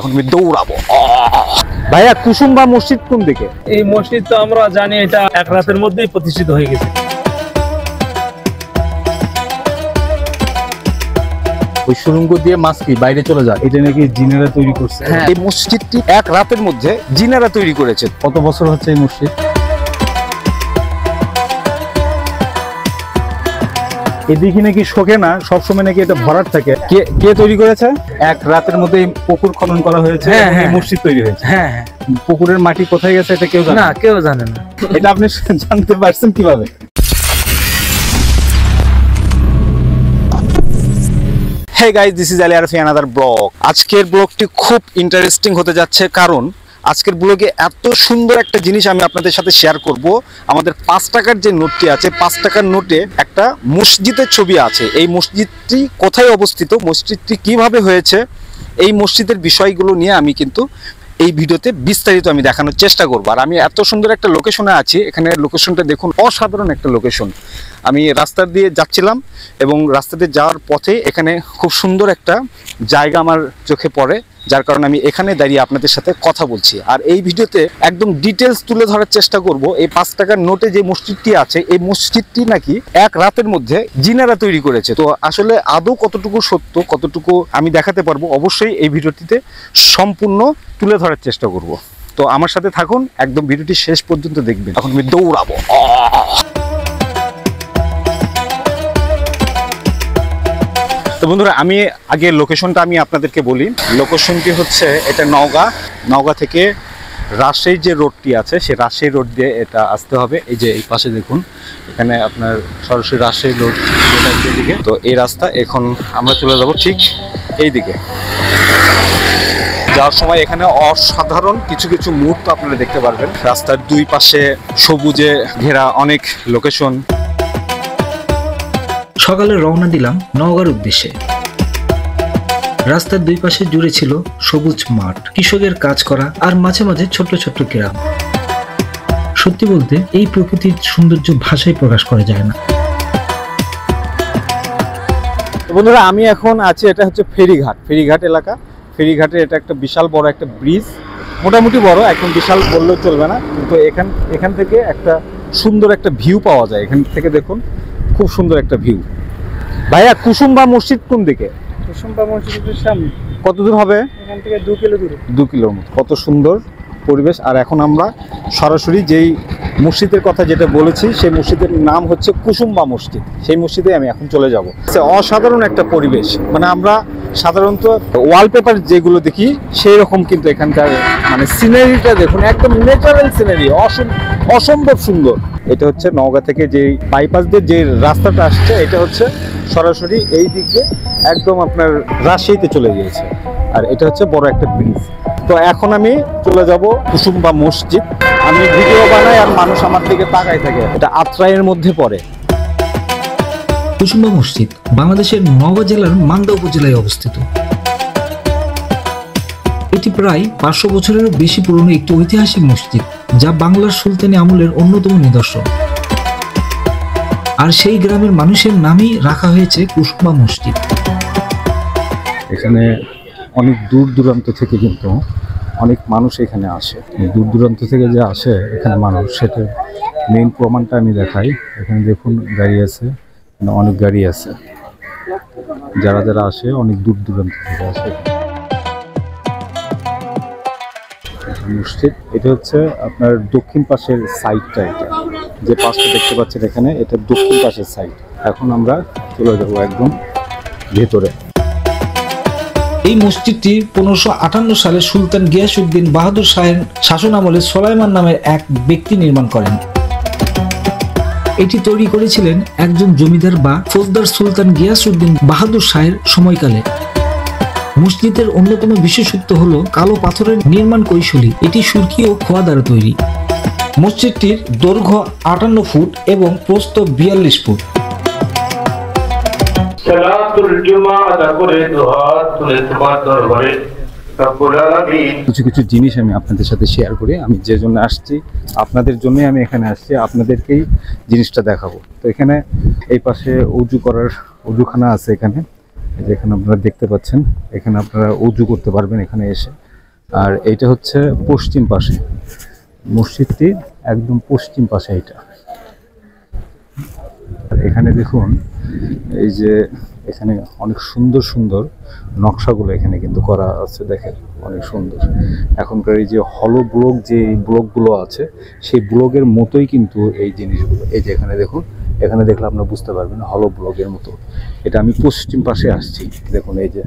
তখন আমি দৌড়াবো। ভাইয়া কুসুমবা মসজিদ কোন দিকে? এই মসজিদ তো আমরা জানি এটা এক রাতের মধ্যেই প্রতিষ্ঠিত হয়ে গেছে। ওই সুড়ঙ্গ দিয়ে মাছ কি বাইরে চলে যায়, এটা নাকি জিনেরা তৈরি করছে। এই মসজিদটি এক রাতের মধ্যে জিনেরা তৈরি করেছে। কত বছর হচ্ছে এই মসজিদ? এদিকে নাকি শোকে না, সবসময় নাকি এটা ভরাট থাকে। কে তৈরি করেছে? এক রাতের মধ্যে পুকুর খনন করা হয়েছে, মসজিদ তৈরি হয়েছে। পুকুরের মাটি কোথায় গেছে এটা কেউ জানে না? কেউ জানে না। এটা আপনি জানতে পারছেন কিভাবে? Hey guys, this is Ali Arafi, another blog. আজকের ব্লগটি খুব ইন্টারেস্টিং হতে যাচ্ছে, কারণ আজকের ব্লগে এত সুন্দর একটা জিনিস আমি আপনাদের সাথে শেয়ার করব। আমাদের 5 টাকার যে নোটটি আছে, 5 টাকার নোটে একটা মসজিদের ছবি আছে। এই মসজিদটি কোথায় অবস্থিত, মসজিদটি কিভাবে হয়েছে, এই মসজিদের বিষয়গুলো নিয়ে আমি কিন্তু এই ভিডিওতে বিস্তারিত আমি দেখানোর চেষ্টা করব। আর আমি এত সুন্দর একটা লোকেশনে আছি, এখানে লোকেশনটা দেখুন, অসাধারণ একটা লোকেশন। আমি রাস্তা দিয়ে যাচ্ছিলাম এবং রাস্তা দিয়ে যাওয়ার পথে এখানে খুব সুন্দর একটা জায়গা আমার চোখে পড়ে, যার কারণে আমি এখানে দাঁড়িয়ে আপনাদের সাথে কথা বলছি। আর এই ভিডিওতে একদম ডিটেলস তুলে ধরার চেষ্টা করব। এই 5 টাকার নোটে যে মসজিদটি আছে, এই মসজিদটি নাকি এক রাতের মধ্যে জিনেরা তৈরি করেছে। তো আসলে আদৌ কতটুকু সত্য, কতটুকু আমি দেখাতে পারবো, অবশ্যই এই ভিডিওটিতে সম্পূর্ণ তুলে ধরার চেষ্টা করব। তো আমার সাথে থাকুন, একদম ভিডিওটি শেষ পর্যন্ত দেখবেন। এখন আমি দৌড়াবো। তো বন্ধুরা, আমি আগে লোকেশনটা আমি আপনাদেরকে বলি। লোকেশনটি হচ্ছে এটা নওগাঁ থেকে রাজশাহী যে রোডটি আছে, সেই রাজশাহী রোড দিয়ে এটা আসতে হবে। এই যে এই পাশে দেখুন, এখানে আপনার সরাসরি রাজশাহী রোড দিকে। তো এই রাস্তা, এখন আমরা চলে যাব ঠিক এই দিকে। যাওয়ার সময় এখানে অসাধারণ কিছু কিছু মুহূর্ত আপনারা দেখতে পারবেন। রাস্তার দুই পাশে সবুজে ঘেরা অনেক লোকেশন। সকালে রওনা দিলাম নওগাঁর উদ্দেশ্যে। রাস্তার দুই পাশে জুড়ে ছিল সবুজ মাঠ, কৃষকের কাজ করা আর মাঝে মাঝে ছোট্ট ছোট্ট গ্রাম। সত্যি বলতে এই প্রকৃতির সৌন্দর্য ভাষায় প্রকাশ করা যায় না। বন্ধুরা, আমি এখন আছি, এটা হচ্ছে ফেরিঘাট এলাকা। ফেরিঘাটের এটা একটা বিশাল বড় একটা ব্রিজ, মোটামুটি বড়, এখন বিশাল বললেও চলবে না। কিন্তু এখান থেকে একটা সুন্দর একটা ভিউ পাওয়া যায়। এখান থেকে দেখুন, খুব সুন্দর একটা ভিউ। ভাইয়া, কুসুমবা মসজিদ কোন দিকে? কুসুমবা মসজিদের সামনে। কত দূর হবে? এখান থেকে 2 কিলো দূরে। 2 কিলোর মতো। কত সুন্দর পরিবেশ। আর এখন আমরা সরাসরি যেই মসজিদের কথা যেটা বলেছি, সেই মসজিদের নাম হচ্ছে কুসুমবা মসজিদ। সেই মসজিদে আমি এখন চলে যাব। অসাধারণ একটা পরিবেশ, মানে আমরা সাধারণত ওয়ালপেপার যেগুলো দেখি সেই রকম, কিন্তু এখানকার মানে সিনারিটা দেখুন, একদম ন্যাচারাল সিনারি, অসম্ভব সুন্দর। এটা হচ্ছে নওগাঁ থেকে যে বাইপাস দিয়ে যে রাস্তাটা আসছে, এটা হচ্ছে সরাসরি এই দিকে একদম আপনার রাজশাহীতে চলে গিয়েছে। আর এটা হচ্ছে বড় একটা ব্রিজ। তো এখন আমি চলে যাব কুসুমবা মসজিদ। আমি ভিডিও বানাই আর মানুষ আমার দিকে তাকায় থাকে। এটা আত্রাইয়ের মধ্যে পড়ে। কুসুমবা মসজিদ বাংলাদেশের নওগাঁ জেলার মান্দা উপজেলায় অবস্থিত। এটি প্রায় 500 বছরেরও বেশি পুরনো একটি ঐতিহাসিক মসজিদ, যা বাংলার সুলতানি আমলের অন্যতম নিদর্শন। আর সেই গ্রামের মানুষের নামেই রাখা হয়েছে কুসুমবা মসজিদ। এখানে অনেক দূর দূরান্ত থেকে কিন্তু অনেক মানুষ এখানে আসে। দূর দূরান্ত থেকে যে আসে এখানে মানুষ, সেটার মেইন প্রমাণটা আমি দেখাই। এখানে দেখুন গাড়ি আছে, অনেক গাড়ি আছে। যারা যারা আসে অনেক দূর দূরান্ত থেকে আসে। মসজিদ এটা হচ্ছে আপনার দক্ষিণ পাশের সাইডটা, এটা যে পাশটা দেখতে পাচ্ছেন এখানে, এটা দক্ষিণ পাশের সাইড। এখন আমরা চলে যাবো একদম ভেতরে। এই মসজিদটি 1558 সালে সুলতান গিয়াসউদ্দিন বাহাদুর শাহের শাসন আমলে সোলাইমান নামের এক ব্যক্তি নির্মাণ করেন। এটি তৈরি করেছিলেন একজন জমিদার বা ফৌজদার সুলতান গিয়াসউদ্দিন বাহাদুর শাহের সময়কালে। মসজিদের অন্যতম বিশেষত্ব হলো কালো পাথরের নির্মাণ কৌশলী। এটি সুরকি ও খোয়া দ্বারা তৈরি। মসজিদটির দৈর্ঘ্য 58 ফুট এবং প্রস্থ 42 ফুট। কিছু কিছু জিনিস আমি আপনাদের সাথে শেয়ার করি। আমি যে জন্য আসছি, আপনাদের জন্যই আমি এখানে আসছি, আপনাদেরকেই জিনিসটা দেখাবো। তো এখানে এই পাশে উজু করার উজুখানা আছে। এখানে যেখানে আপনারা দেখতে পাচ্ছেন, এখানে আপনারা উজু করতে পারবেন এখানে এসে। আর এইটা হচ্ছে পশ্চিম পাশে, মসজিদটি একদম পশ্চিম পাশে এটা। আর এখানে দেখুন এই যে এখানে অনেক সুন্দর সুন্দর নকশাগুলো এখানে কিন্তু করা আছে, দেখেন অনেক সুন্দর। এখনকার এই যে হলো ব্লক, যে ব্লকগুলো আছে সেই ব্লকের মতোই কিন্তু এই জিনিসগুলো। এই যে এখানে দেখুন, এখানে দেখলে আপনারা বুঝতে পারবেন হলো ব্লকের মতো। এটা আমি পশ্চিম পাশে আসছি, দেখুন এই যে।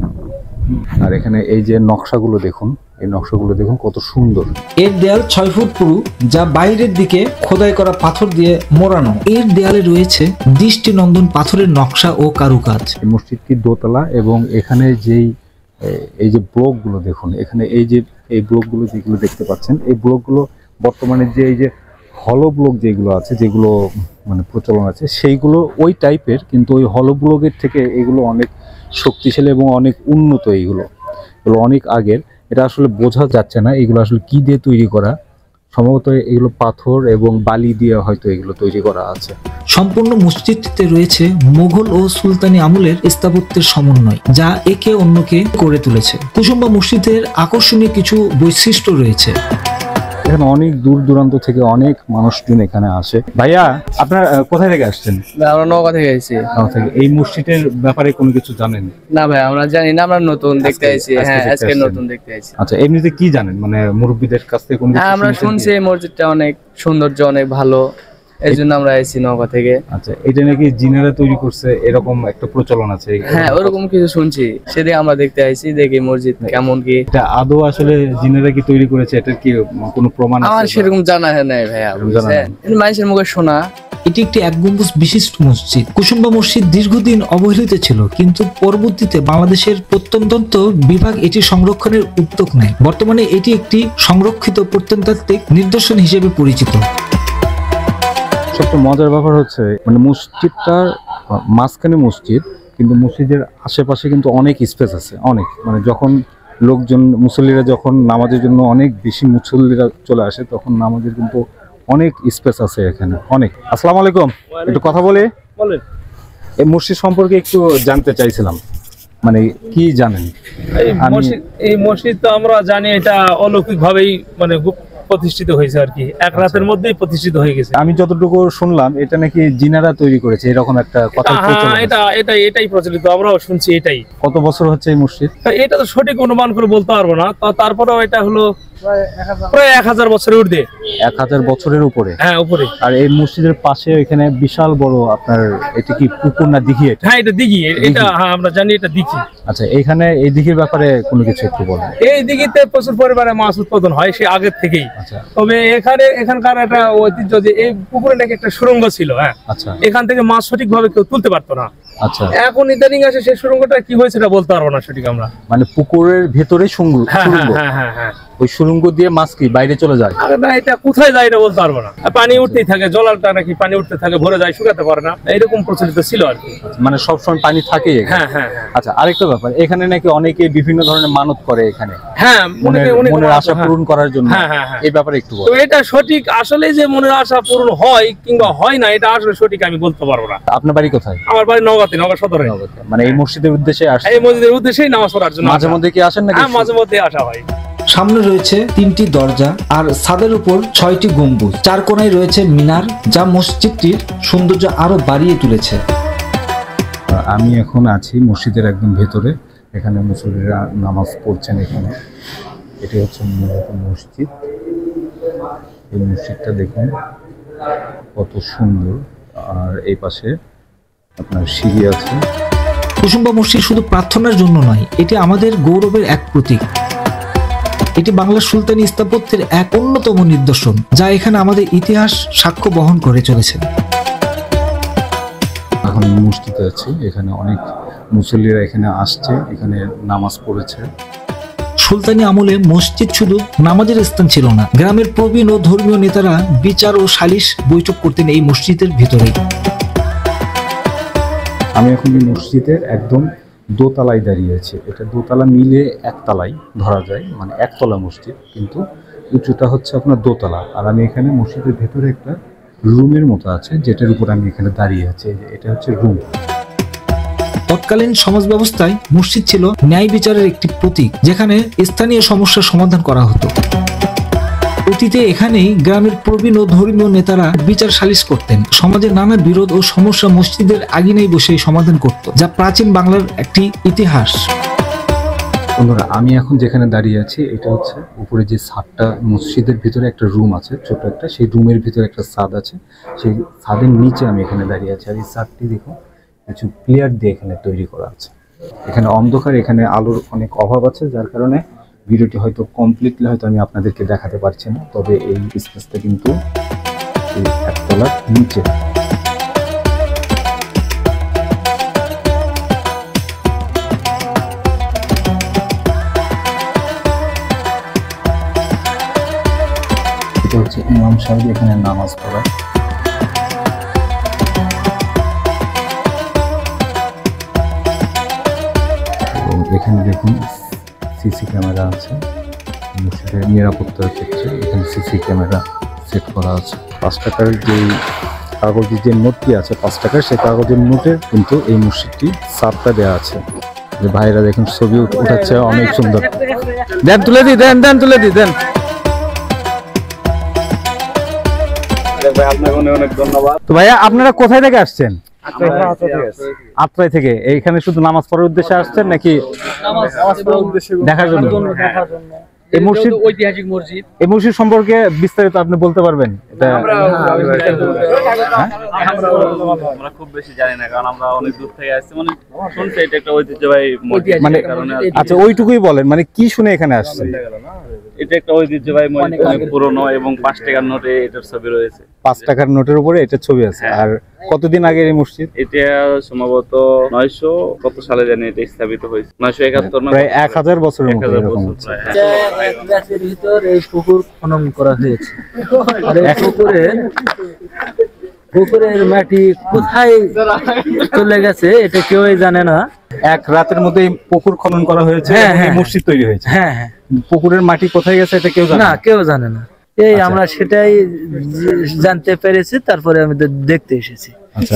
আর এখানে এই যে নকশাগুলো দেখুন, এই নকশাগুলো দেখুন কত সুন্দর। এর দেয়াল 6 ফুট পুরু, যা বাইরের দিকে খোদাই করা পাথর দিয়ে মোড়ানো। এর দেয়ালে রয়েছে দৃষ্টিনন্দন পাথরের নকশা ও কারুকাজ। এই মসজিদটি দোতলা এবং এখানে এই যে ব্লকগুলো দেখুন, এখানে এই ব্লকগুলো যেগুলো দেখতে পাচ্ছেন, এই ব্লকগুলো বর্তমানে যে এই যে হলো ব্লক যেগুলো আছে, যেগুলো মানে প্রচলন আছে, সেইগুলো ওই টাইপের, কিন্তু ওই হলো ব্লকের থেকে এগুলো অনেক শক্তিশালী এবং অনেক উন্নত। এগুলো অনেক আগের। এটা আসলে বোঝা যাচ্ছে না এগুলো আসলে কি দিয়ে তৈরি করা। সম্ভবত এগুলো পাথর এবং বালি দিয়ে হয়তো এগুলো তৈরি করা আছে। সম্পূর্ণ মসজিদটিতে রয়েছে মুঘল ও সুলতানি আমলের স্থাপত্যের সমন্বয়, যা একে অন্যকে করে তুলেছে। কুসুম্বা মসজিদের আকর্ষণীয় কিছু বৈশিষ্ট্য রয়েছে। এখানে অনেক দূর দূরান্ত থেকে অনেক মানুষজন এখানে আসে। ভাইয়া, আপনার কোথায় থেকে আসছেন? আমরা নওগাঁ থেকে আইছি। এই মসজিদের ব্যাপারে কোনো কিছু জানেন? না ভাই, আমরা জানি না, আমরা নতুন দেখতে আইছি। হ্যাঁ, আজকে আসছেন। নতুন দেখতে আইছি। আচ্ছা, এমনিতে কি জানেন, মানে মুরব্বীদের কাছ থেকে কোনো কিছু হ্যাঁ, আমরা শুনেছেন শুনছি কি? এই মসজিদটা অনেক সৌন্দর্য, অনেক ভালো, এই জন্য আমরা আইছি নওগাঁ থেকে। আচ্ছা, এটা নাকি জিনেরা তৈরি করছে, এরকম একটা প্রচলন আছে। হ্যাঁ, ওরকম কিছু শুনছি, সেদিকে আমরা দেখতে আইছি, দেখি মসজিদ কেমন কি। এটা আদৌ আসলে জিনেরা কি তৈরি করেছে, এটা কি কোনো প্রমাণ আছে? আমার সেরকম জানা নাই ভাইয়া, জানা বুঝছেন? মানুষের মুখে শোনা। এটি একটি এক গম্বুজ বিশিষ্ট মসজিদ। কুসুম্বা মসজিদ দীর্ঘদিন অবহেলিত ছিল, কিন্তু পরবর্তীতে বাংলাদেশের প্রত্নতত্ত্ব বিভাগ এটি সংরক্ষণের উদ্যোগ নেয়। বর্তমানে এটি একটি সংরক্ষিত প্রত্নতাত্ত্বিক নিদর্শন হিসেবে পরিচিত। সবচেয়ে মজার ব্যাপার হচ্ছে মানে মসজিদটার মাঝখানে মসজিদ, কিন্তু মসজিদের আশেপাশে কিন্তু অনেক স্পেস আছে, অনেক। মানে যখন লোকজন মুসল্লিরা যখন নামাজের জন্য অনেক বেশি মুসল্লিরা চলে আসে, তখন নামাজের কিন্তু অনেক স্পেস আছে এখানে, অনেক। আসসালামু আলাইকুম, একটু কথা বলে বলেন। এই মসজিদ সম্পর্কে একটু জানতে চাইছিলাম, মানে কি জানেন? এই মসজিদ তো আমরা জানি এটা অলৌকিক ভাবেই মানে প্রতিষ্ঠিত হয়েছে আর কি, এক রাতের মধ্যেই প্রতিষ্ঠিত হয়ে গেছে। আমি যতটুকু শুনলাম এটা নাকি জিনারা তৈরি করেছে, এরকম একটা কথা প্রচলন আছে। এটাই প্রচলিত, আমরাও শুনছি এটাই। কত বছর হচ্ছে এই মসজিদ? এটা তো সঠিক অনুমান করে বলতে পারবো না, তারপরেও এটা হলো প্রায় 1000 বছরের ঊর্ধ্বে। 1000 বছরের উপরে? হ্যাঁ, উপরে। আর এই মসজিদের পাশে এখানে বিশাল বড় আপনার, এটা কি পুকুর না দিঘি? হ্যাঁ, এটা দিঘি। এটা হ্যাঁ, আমরা জানি এটা দিঘি। আচ্ছা, এখানে এই দিঘির ব্যাপারে কোনো কিছু একটু বলেন। এই দিঘিতে প্রচুর পরিমাণে মাছ উৎপাদন হয় সে আগের থেকেই। আচ্ছা তবে এখানকার একটা ঐতিহ্য যে এই পুকুরে নাকি একটা সুড়ঙ্গ ছিল। হ্যাঁ, আচ্ছা এখান থেকে মাছ সঠিক ভাবে কেউ তুলতে পারতো না। আচ্ছা, এখন ইদানিং আসে সেই সুড়ঙ্গটা কি হয়েছে এটা বলতে পারবো না সঠিক আমরা। মানে পুকুরের ভেতরে সুড়ঙ্গ? হ্যাঁ হ্যাঁ হ্যাঁ হ্যাঁ, ওই সুড়ঙ্গ দিয়ে মাছ কি বাইরে চলে যায়? আরে না, এটা কোথায় যায় এটা বলতে পারবো না। পানি উঠতেই থাকে, জলালটা নাকি পানি উঠতে থাকে, ভরে যায়, শুকাতে পারে না, এরকম প্রচলিত ছিল আর কি। মানে সবসময় পানি থাকে এখানে? হ্যাঁ হ্যাঁ হ্যাঁ। আচ্ছা, আরেকটা ব্যাপার, এখানে নাকি অনেকে বিভিন্ন ধরনের মানত করে এখানে, হ্যাঁ, মনের আশা পূরণ করার জন্য। হ্যাঁ হ্যাঁ হ্যাঁ। এই ব্যাপারে একটু তো বলেন। এটা সঠিক আসলে যে মনের আশা পূরণ হয় কিংবা হয় না, এটা আসলে সঠিক আমি বলতে পারবো না। আপনার বাড়ি কোথায়? আমার বাড়ি নওগাঁতে, নওগাঁ সদরে। মানে এই মসজিদের উদ্দেশ্যে আসেন? এই মসজিদের উদ্দেশ্যেই নামাজ পড়ার জন্য মাঝে মধ্যে কি আসেন নাকি? হ্যাঁ, মাঝে মধ্যে আসা হয়। সামনে রয়েছে 3টি দরজা আর ছাদের উপর 6টি গম্বুজ। 4 কোণায় রয়েছে মিনার, যা মসজিদটির সৌন্দর্য আরো বাড়িয়ে তুলেছে। আমি এখন আছি মসজিদের একদম ভেতরে, এখানে মুসল্লিরা নামাজ পড়ছেন। এখানে এটি হচ্ছে মূলত মসজিদ। এই মসজিদটা দেখুন কত সুন্দর। আর এই পাশে আপনার সিঁড়ি আছে। কুসুম্বা মসজিদ শুধু প্রার্থনার জন্য নয়, এটি আমাদের গৌরবের এক প্রতীক। এটি বাংলার সুলতানি স্থাপত্যের এক অন্যতম নিদর্শন, যা এখানে আমাদের ইতিহাস সাক্ষ্য বহন করে চলেছে। এখন মসজিদে আছি, এখানে অনেক মুসল্লিরা এখানে আসছে, এখানে নামাজ পড়েছে। সুলতানি আমলে মসজিদ শুধু নামাজের স্থান ছিল না, গ্রামের প্রবীণ ও ধর্মীয় নেতারা বিচার ও সালিশ বৈঠক করতেন এই মসজিদের ভিতরেই। আমি এখন এই মসজিদের একদম দোতলায় দাঁড়িয়ে আছি। এটা দোতলা মিলে একতলায় ধরা যায়, মানে একতলা মসজিদ, কিন্তু উঁচুটা হচ্ছে আপনার দোতলা। আর আমি এখানে মসজিদের ভেতরে একটা রুমের মতো আছে, যেটার উপর আমি এখানে দাঁড়িয়ে আছি। এটা হচ্ছে রুম। তৎকালীন সমাজ ব্যবস্থায় মসজিদ ছিল ন্যায় বিচারের একটি প্রতীক, যেখানে স্থানীয় সমস্যার সমাধান করা হতো। অতীতে এখানেই গ্রামের প্রবীণ ও ধর্মীয় নেতারা বিচার সালিশ করতেন। সমাজের নানা বিরোধ ও সমস্যা মসজিদের আঙিনায় বসে সমাধান করত, যা প্রাচীন বাংলার একটি ইতিহাস। বন্ধুরা, আমি এখন যেখানে দাঁড়িয়ে আছি এটা হচ্ছে উপরে যে ছাদটা, মসজিদের ভিতরে একটা রুম আছে ছোট একটা, সেই রুমের ভিতরে একটা ছাদ আছে, সেই ছাদের নিচে আমি এখানে দাঁড়িয়ে আছি। আর এই ছাদটি দেখুন কিছু প্লেয়ার দিয়ে এখানে তৈরি করা আছে। এখানে অন্ধকার, এখানে আলোর অনেক অভাব আছে, যার কারণে ভিডিওটি হয়তো কমপ্লিটলি হয়তো আমি আপনাদেরকে দেখাতে পারছি না। তবে এই স্পেসটা কিন্তু এই একতলার নিচে। এটা হচ্ছে ইমাম সাহেব এখানে নামাজ পড়ায়। এবং এখানে দেখুন সিসি ক্যামেরা আছে, মসজিদের নিরাপত্তার ক্ষেত্রে এখানে সিসি ক্যামেরা সেট করা আছে। 5 টাকার যে কাগজের যে নোটটি আছে 5 টাকার, সেই কাগজের নোটের কিন্তু এই মসজিদটি ছাদটা দেওয়া আছে। যে ভাইরা দেখুন ছবি উঠাচ্ছে, অনেক সুন্দর। দেন তুলে দিই, দেন তুলে দিই, দেন। তো ভাইয়া আপনারা কোথায় থেকে আসছেন? আত্রাই থেকে। এইখানে শুধু নামাজ পড়ার উদ্দেশ্যে আসছেন নাকি দেখার জন্য? এই মসজিদ ঐতিহাসিক মসজিদ, এই মসজিদ সম্পর্কে বিস্তারিত আপনি বলতে পারবেন? এটা আমরা খুব বেশি জানি না, কারণ আমরা অনেক দূর থেকে আসছি। মানে শুনছি এটা একটা ঐতিহ্যবাহী মসজিদ, মানে কারণে আচ্ছা ওইটুকুই বলেন, মানে কি শুনে এখানে আসছেন? এটা একটা ঐতিহ্যবাহী মসজিদ, অনেক পুরনো, এবং 5 টাকার নোটে এটার ছবি রয়েছে। 5 টাকার নোটের উপরে এটা ছবি আছে। আর কতদিন আগের এই মসজিদ? এটা সম্ভবত 900 কত সালে জানি এটা স্থাপিত হয়েছে, 971 না, প্রায় 1000 বছরের মতো 1000 এরকম বছর হচ্ছে। প্রায়, হ্যাঁ। গাছের ভিতর এই পুকুর খনন করা হয়েছে। আর এই পুকুরের মাটি কোথায় চলে গেছে এটা কেউই জানে না। এক রাতের মধ্যে এই পুকুর খনন করা হয়েছে, হ্যাঁ, এবং এই হ্যাঁ। মসজিদ তৈরি হয়েছে। হ্যাঁ হ্যাঁ, পুকুরের মাটি কোথায় গেছে এটা কেউ জানে না না? কেউ জানে না। এই আমরা সেটাই জানতে পেরেছি, তারপরে আমি দেখতে এসেছি। আচ্ছা,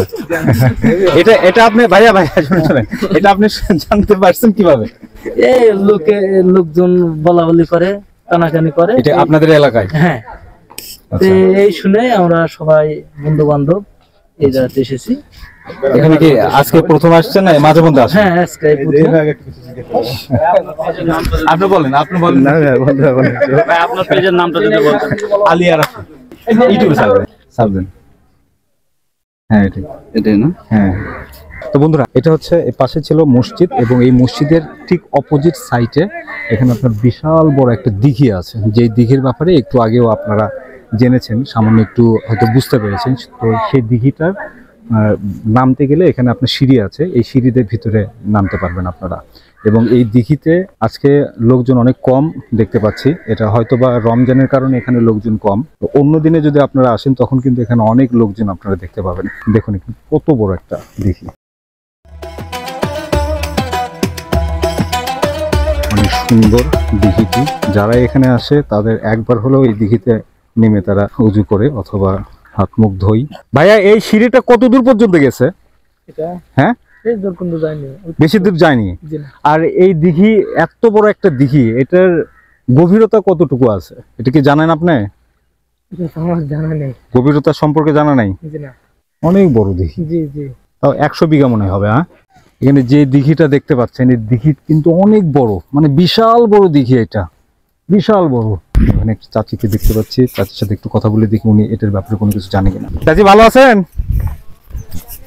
এটা এটা আপনি ভাইয়া শুনুন, এটা আপনি জানতে পারছেন কিভাবে? এই লোকজন বলা বলি করে, টানাটানি করে। এটা আপনাদের এলাকায়? হ্যাঁ, আচ্ছা। এই শুনে আমরা সবাই বন্ধু বান্ধব এই জায়গাতে এসেছি। এখানে কি আজকে প্রথম আসছেন না মাঝে মধ্যে আসেন? হ্যাঁ, আজকে প্রথম। আপনি বলেন না, বলেন। ভাই আপনার পেজের নামটা যদি বলতেন। আলী আরাফি ইউটিউব সাবজেন। হ্যাঁ এটাই না? হ্যাঁ। তো বন্ধুরা, এটা হচ্ছে এই পাশে ছিল মসজিদ, এবং এই মসজিদের ঠিক অপোজিট সাইডে এখানে আপনার বিশাল বড় একটা দিঘি আছে, যে দিঘির ব্যাপারে একটু আগেও আপনারা জেনেছেন, সামান্য একটু হয়তো বুঝতে পেরেছেন। তো সেই দিঘিটার নামতে গেলে এখানে আপনার সিঁড়ি আছে, এই সিঁড়িদের ভিতরে নামতে পারবেন আপনারা। এবং এই দিঘিতে আজকে লোকজন অনেক কম দেখতে পাচ্ছি, এটা হয়তো বা রমজানের কারণে এখানে লোকজন কম। তো অন্য দিনে যদি আপনারা আসেন তখন কিন্তু এখানে অনেক লোকজন আপনারা দেখতে পাবেন। দেখুন এখানে কত বড় একটা দিঘি, অনেক সুন্দর দিঘিটি। যারা এখানে আসে তাদের একবার হলেও এই দিঘিতে নেমে তারা উজু করে অথবা হাত মুখ ধুই। ভাইয়া এই সিঁড়িটা কত দূর পর্যন্ত গেছে? এটা হ্যাঁ, এই দূর কিন্তু যায়নি, বেশি দূর যায়নি। জি না। আর এই দিঘি এত বড় একটা দিঘি, এটার গভীরতা কতটুকু আছে এটা কি জানেন আপনি? এটা আমার জানা নেই। গভীরতা সম্পর্কে জানা নাই? জি না। অনেক বড় দিঘি, জি জি। তাও 100 বিঘা মনে হবে। হ্যাঁ, এখানে যে দিঘিটা দেখতে পাচ্ছেন এই দিঘি কিন্তু অনেক বড়, মানে বিশাল বড় দিঘি, এটা বিশাল বড়। এখানে একটা চাচিকে দেখতে পাচ্ছি, চাচির সাথে একটু কথা বলে দেখি উনি এটার ব্যাপারে কোনো কিছু জানে কিনা। চাচি ভালো আছেন?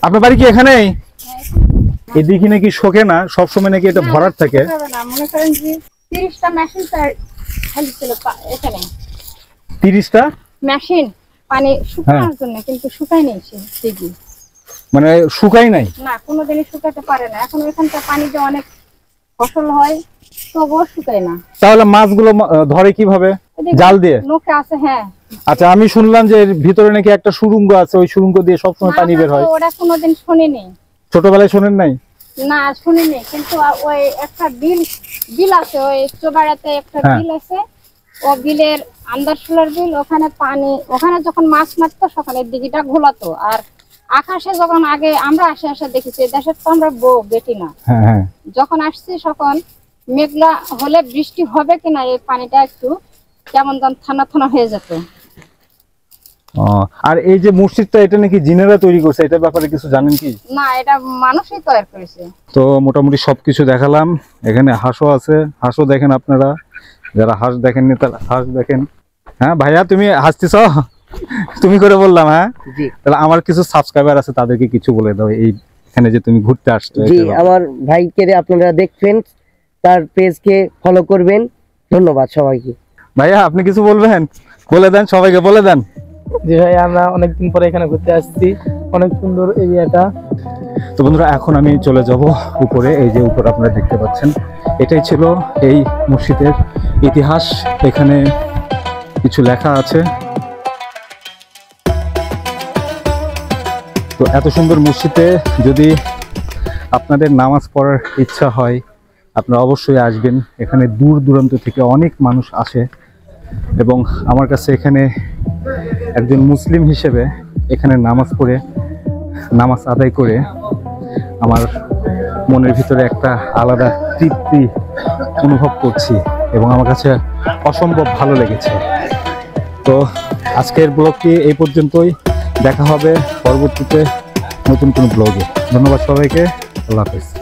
আপনার বাড়ি কি এখানেই? এই দিঘি নাকি শোকে না, সবসময় নাকি এটা ভরাট থাকে। মনে করেন যে 30টা মেশিন খালি ছিল এখানে, 30টা মেশিন পানি শুকানোর জন্য, কিন্তু শুকায় নেই সে দিঘি, মানে শুকাই নাই না কোনোদিনই শুকাতে পারে না। এখন এখানকার পানিতে অনেক ফসল হয়, তবুও শুকায় না। তাহলে মাছগুলো ধরে কিভাবে? জাল দিয়ে? নৌকা আছে। হ্যাঁ। আচ্ছা, আমি শুনলাম যে এর ভিতরে নাকি একটা সুড়ঙ্গ আছে, ওই সুড়ঙ্গ দিয়ে সবসময় পানি বের হয়। ওরা কোনোদিন শুনিনি। ছোটবেলায় শোনেন নাই? না শুনিনি, কিন্তু ওই একটা বিল আছে, ওই চোবাড়াতে একটা বিল আছে, ও বিলের আন্দারশুলার বিল, ওখানে পানি, ওখানে যখন মাছ মারতো সকালের দিঘিটা ঘোলাতো, আর আকাশে যখন আগে আমরা আসে দেখেছি, দেশের তো আমরা বেটি না, হ্যাঁ হ্যাঁ যখন আসছি তখন মেঘলা হলে বৃষ্টি হবে কিনা এই পানিটা একটু কেমন যেন থানা থানা হয়ে যেত। আর এই যে মসজিদটা, এটা নাকি জিনেরা তৈরি করছে, এটার ব্যাপারে কিছু জানেন কি? না, এটা মানুষই তৈরি করেছে। তো মোটামুটি সবকিছু দেখালাম। এখানে হাঁসও আছে, হাঁসও দেখেন আপনারা, যারা হাঁস দেখেননি তারা হাঁস দেখেন। হ্যাঁ ভাইয়া, তুমি হাসতেছ, তুমি করে বললাম। হ্যাঁ, তাহলে আমার কিছু সাবস্ক্রাইবার আছে, তাদেরকে কিছু বলে দাও এইখানে যে তুমি ঘুরতে আসছো। জি, আমার ভাইকে আপনারা দেখবেন, তার পেজকে ফলো করবেন। ধন্যবাদ সবাইকে। ভাইয়া আপনি কিছু বলবেন? বলে দেন, সবাইকে বলে দেন। জি ভাই, আমরা অনেকদিন পরে এখানে ঘুরতে আসছি, অনেক সুন্দর এরিয়াটা। তো বন্ধুরা, এখন আমি চলে যাব উপরে। এই যে উপরে আপনারা দেখতে পাচ্ছেন, এটাই ছিল এই মসজিদের ইতিহাস। এখানে কিছু লেখা আছে। তো এত সুন্দর মসজিদে যদি আপনাদের নামাজ পড়ার ইচ্ছা হয়, আপনারা অবশ্যই আসবেন। এখানে দূর দূরান্ত থেকে অনেক মানুষ আসে, এবং আমার কাছে এখানে একজন মুসলিম হিসেবে এখানে নামাজ পড়ে, নামাজ আদায় করে আমার মনের ভিতরে একটা আলাদা তৃপ্তি অনুভব করছি, এবং আমার কাছে অসম্ভব ভালো লেগেছে। তো আজকের ব্লগটি এই পর্যন্তই। দেখা হবে পরবর্তীতে নতুন কোনো ব্লগে। ধন্যবাদ সবাইকে। আল্লাহ হাফেজ।